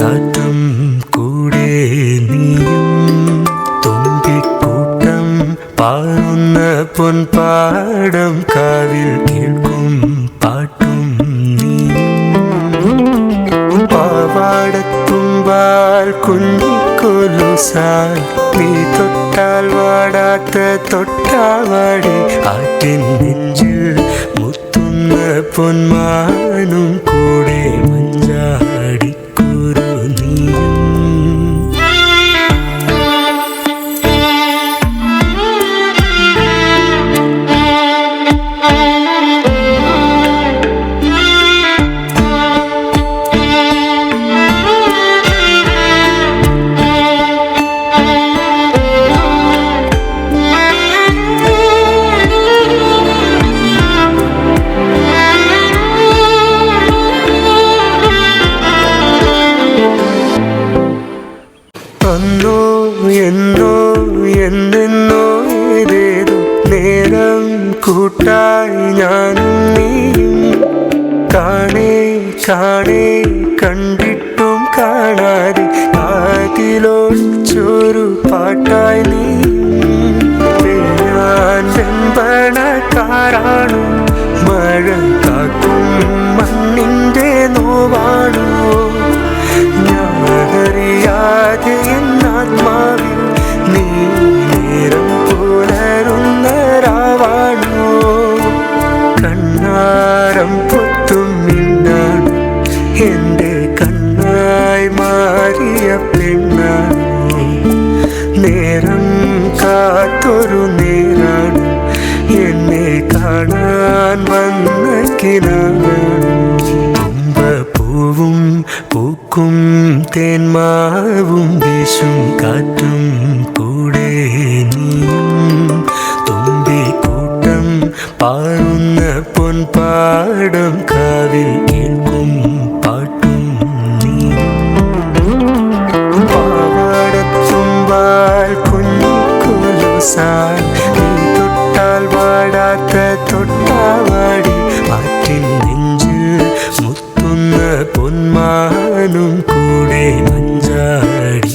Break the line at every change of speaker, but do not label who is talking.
കാറ്റും കൂടെ നീയും തുമ്പിക്കൂട്ടം പാറുന്ന പൊൻപാടം കാവിൽ കേൾക്കും പാട്ടും നീയും പാവാടത്തുമ്പാൽ കുഞ്ഞിക്കൊലുസാൽ നീ തൊട്ടാൽ വാടാത്ത തൊട്ടാവാടി ആറ്റിൻ നെഞ്ചിൽ മുത്തുന്ന പൊന്മാനും കൂടെ മഞ്ചാടിക്കുരു നീയും അന്നോ എന്നോ എന്നെന്നോ ഏതേതോ നേരം കൂട്ടായി ഞാനും നീയും കാണേ കാണേ കണ്ടിട്ടും കാണാതെ കാതിലൊളിച്ചൊരു പാട്ടായി നീയും ഞാൻ വെമ്പണക്കാരാണോ മഴ കാക്കും മണ്ണിൻ്റെ നോവാണോ ഞാനറിയാതെ എന്നാത്മാവിൽ നീ നേരം പുലരുന്ന രാവാണോ കണ്ണാരം പൊത്തും മിന്നാണ് എൻ്റെ കണ്ണായി മാറിയ പെണ്ണാണോ നേരം കാത്തൊരു നേരാണ് എന്നെ കാണാൻ വന്ന കിനാണോ പൂവും പൂക്കും തേന്മാവും വീശും കാറ്റും കൂടെ നീയും തുമ്പിക്കൂട്ടം പാറുന്ന പൊൻപാടം കാവിൽ കേൾക്കും പാട്ടും നീയും പാവാടത്തുമ്പാൽ കുഞ്ഞിക്കൊലുസാൽ നീ തൊട്ടാൽ വാടാത്ത തൊട്ടാവാടി ആറ്റിൻ നെഞ്ചിൽ പൊന്മാനും കൂടെ മഞ്ചാടി